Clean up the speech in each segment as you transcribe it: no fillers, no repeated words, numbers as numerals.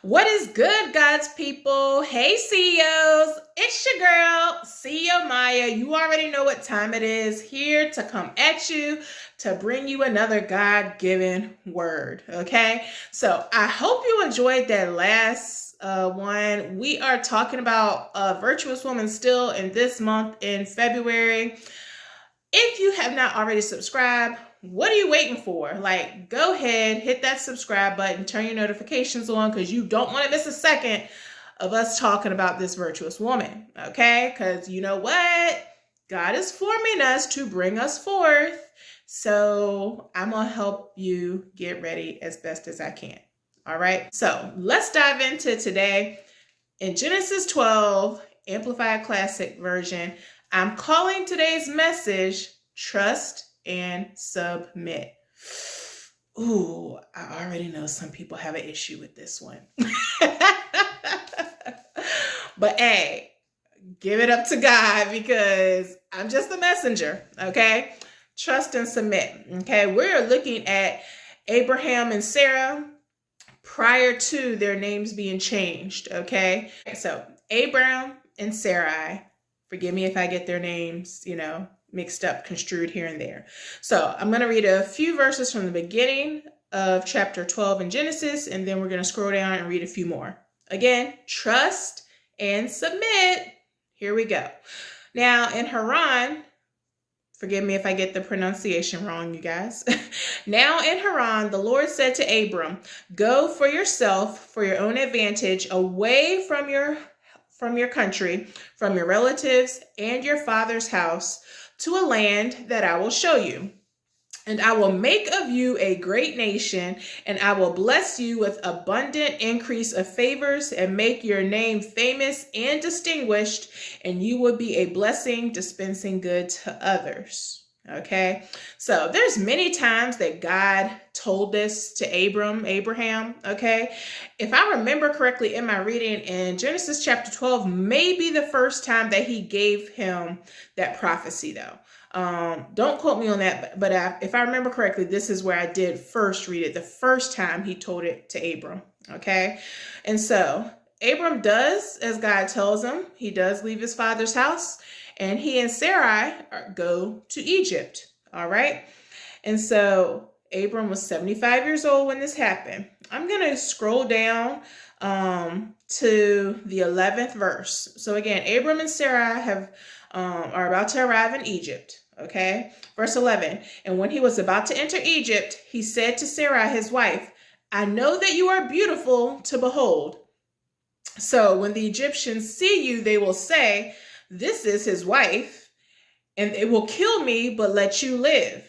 What is good, God's people? Hey, CEOs. It's your girl, CEO Maya. You already know what time it is. Here to come at you to bring you another God-given word. Okay? So I hope you enjoyed that last one. We are talking about Virtuous Woman still in this month in February. If you have not already subscribed, what are you waiting for? Like, go ahead, hit that subscribe button, turn your notifications on because you don't want to miss a second of us talking about this virtuous woman, okay? Because you know what? God is forming us to bring us forth. So I'm going to help you get ready as best as I can. All right. So let's dive into today in Genesis 12, Amplified Classic version. I'm calling today's message Trust and Submit. Ooh, I already know some people have an issue with this one. But hey, give it up to God because I'm just the messenger, okay? Trust and submit, okay? We're looking at Abraham and Sarah prior to their names being changed, okay? So Abraham and Sarai, forgive me if I get their names, mixed up, construed here and there. So I'm going to read a few verses from the beginning of chapter 12 in Genesis, and then we're going to scroll down and read a few more. Again, trust and submit. Here we go. Now in Haran, forgive me if I get the pronunciation wrong, you guys. Now in Haran, the Lord said to Abram, go for yourself, for your own advantage, away from your country, from your relatives and your father's house, to a land that I will show you. And I will make of you a great nation, and I will bless you with abundant increase of favors and make your name famous and distinguished, and you will be a blessing, dispensing good to others. Okay, so there's many times that God told this to Abraham, okay? If I remember correctly in my reading in Genesis chapter 12, maybe the first time that he gave him that prophecy though. Don't quote me on that, but if I remember correctly, this is where I did first read it, the first time he told it to Abram, okay? And so Abram does as God tells him. He does leave his father's house, and he and Sarai go to Egypt, all right? And so Abram was 75 years old when this happened. I'm going to scroll down to the 11th verse. So again, Abram and Sarai are about to arrive in Egypt. Okay, verse 11. And when he was about to enter Egypt, he said to Sarai, his wife, I know that you are beautiful to behold. So when the Egyptians see you, they will say, this is his wife, and they will kill me, but let you live.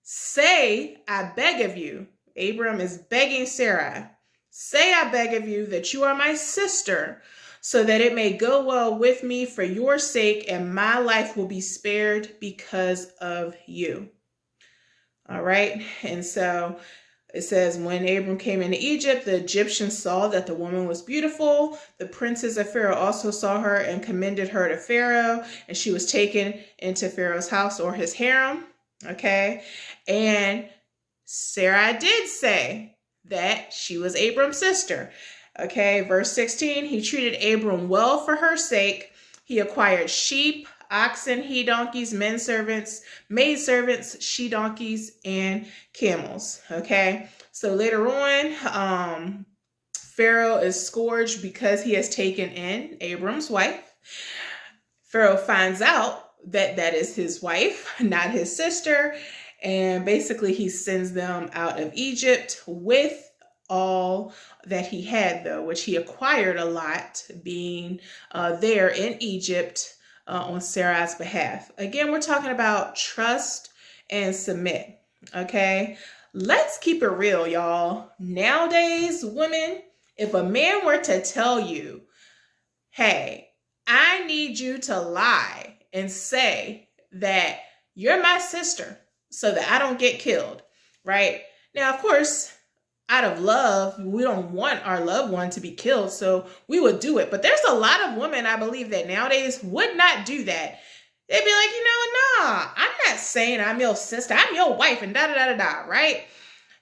Say, I beg of you. Abram is begging Sarai. Say, I beg of you, that you are my sister, so that it may go well with me for your sake, and my life will be spared because of you. All right. And so it says, when Abram came into Egypt, the Egyptians saw that the woman was beautiful. The princes of Pharaoh also saw her and commended her to Pharaoh, and she was taken into Pharaoh's house, or his harem. Okay. And Sarai did say that she was Abram's sister. Okay, verse 16, he treated Abram well for her sake. He acquired sheep, oxen, he-donkeys, men-servants, maid-servants, she-donkeys, and camels. Okay, so later on, Pharaoh is scourged because he has taken in Abram's wife. Pharaoh finds out that that is his wife, not his sister, and basically he sends them out of Egypt with all that he had, though, which he acquired a lot being there in Egypt on Sarai's behalf. Again, we're talking about trust and submit, okay? Let's keep it real, y'all. Nowadays, women, if a man were to tell you, hey, I need you to lie and say that you're my sister so that I don't get killed, right? Now, of course, out of love, we don't want our loved one to be killed, so we would do it. But there's a lot of women, I believe, that nowadays would not do that. They'd be like, nah, I'm not saying I'm your sister. I'm your wife and right?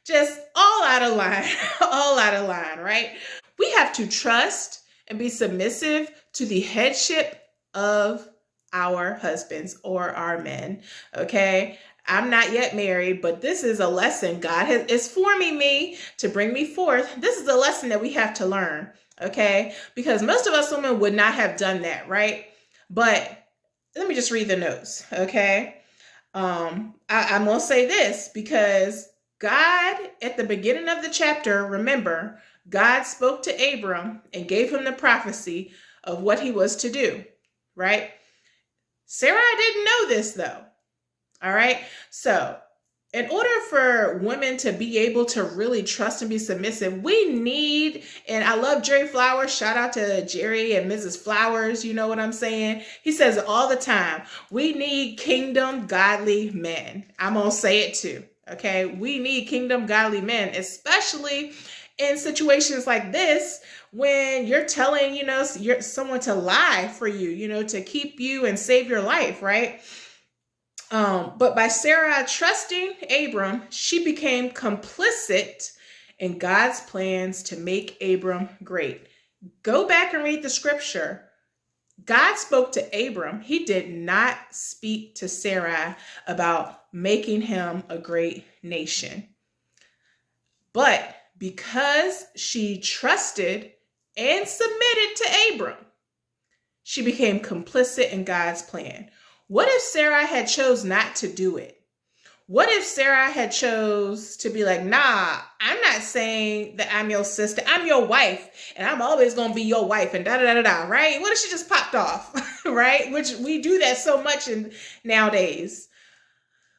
Just all out of line, all out of line, right? We have to trust and be submissive to the headship of our husbands or our men. Okay. I'm not yet married, but this is a lesson God is forming me to bring me forth. This is a lesson that we have to learn. Okay. Because most of us women would not have done that. Right. But let me just read the notes. Okay. I'm going to say this because God, at the beginning of the chapter, remember, God spoke to Abram and gave him the prophecy of what he was to do, right? Sarah didn't know this, though. All right. So in order for women to be able to really trust and be submissive, we need, and I love Jerry Flowers. Shout out to Jerry and Mrs. Flowers. You know what I'm saying? He says it all the time. We need kingdom godly men. I'm going to say it too. Okay. We need kingdom godly men, especially in situations like this, when you're telling, someone to lie for you, to keep you and save your life. Right. But by Sarah trusting Abram, she became complicit in God's plans to make Abram great. Go back and read the scripture. God spoke to Abram. He did not speak to Sarah about making him a great nation. But because she trusted and submitted to Abram, she became complicit in God's plan. What if Sarah had chose not to do it? What if Sarah had chose to be like, nah, I'm not saying that I'm your sister. I'm your wife, and I'm always going to be your wife, and da-da-da-da-da, right? What if she just popped off, right? Which we do that so much nowadays.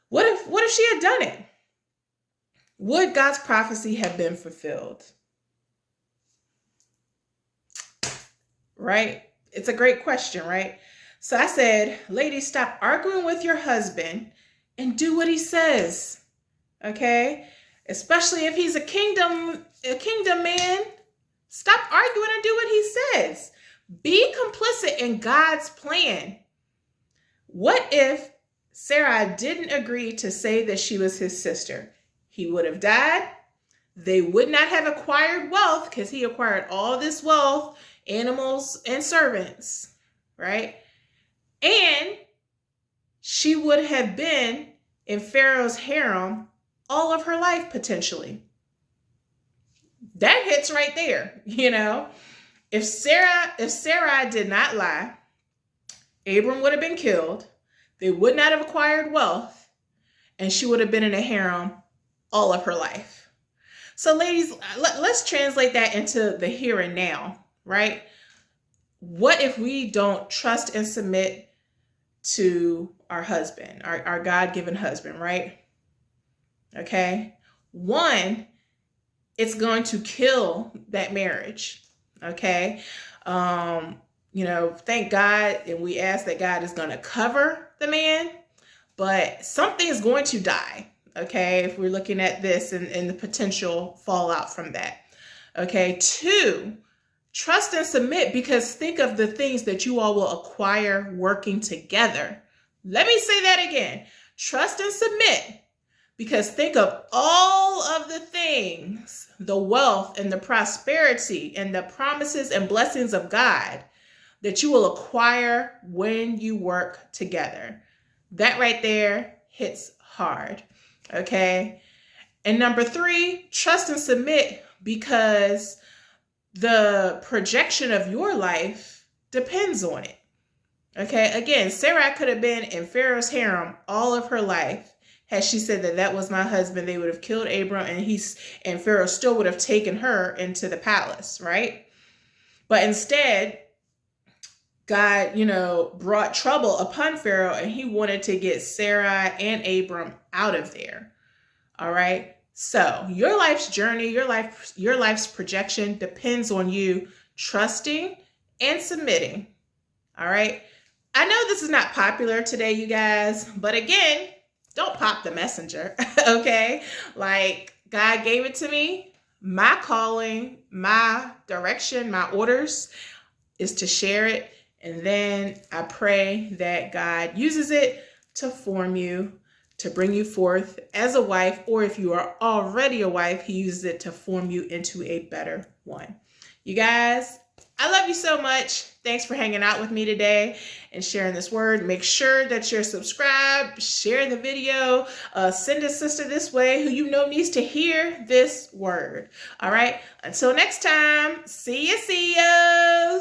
What if she had done it? Would God's prophecy have been fulfilled? Right? It's a great question, right? So I said, ladies, stop arguing with your husband and do what he says. Okay? Especially if he's a kingdom man. Stop arguing and do what he says. Be complicit in God's plan. What if Sarah didn't agree to say that she was his sister? He would have died. They would not have acquired wealth because he acquired all this wealth, animals and servants, right? And she would have been in Pharaoh's harem all of her life, potentially. That hits right there, If Sarah did not lie, Abram would have been killed. They would not have acquired wealth, and she would have been in a harem all of her life. So ladies, let's translate that into the here and now, right? What if we don't trust and submit to our husband, our God-given husband, right? Okay. One, it's going to kill that marriage. Okay. Thank God. And we ask that God is going to cover the man, but something is going to die. Okay. If we're looking at this and the potential fallout from that. Okay. Two, trust and submit, because think of the things that you all will acquire working together. Let me say that again. Trust and submit, because think of all of the things, the wealth and the prosperity and the promises and blessings of God that you will acquire when you work together. That right there hits hard. Okay. And number three, trust and submit, because the projection of your life depends on it. Okay. Again, Sarah could have been in Pharaoh's harem all of her life. Had she said that was my husband, they would have killed Abram, and Pharaoh still would have taken her into the palace, right? But instead, God, brought trouble upon Pharaoh, and he wanted to get Sarah and Abram out of there. All right. So your life's journey, your life's projection depends on you trusting and submitting. All right. I know this is not popular today, you guys, but again, don't pop the messenger. Okay. Like, God gave it to me. My calling, my direction, my orders is to share it. And then I pray that God uses it to form you, to bring you forth as a wife, or if you are already a wife, he uses it to form you into a better one. You guys, I love you so much. Thanks for hanging out with me today and sharing this word. Make sure that you're subscribed, share the video, send a sister this way who you know needs to hear this word. All right. Until next time, see ya.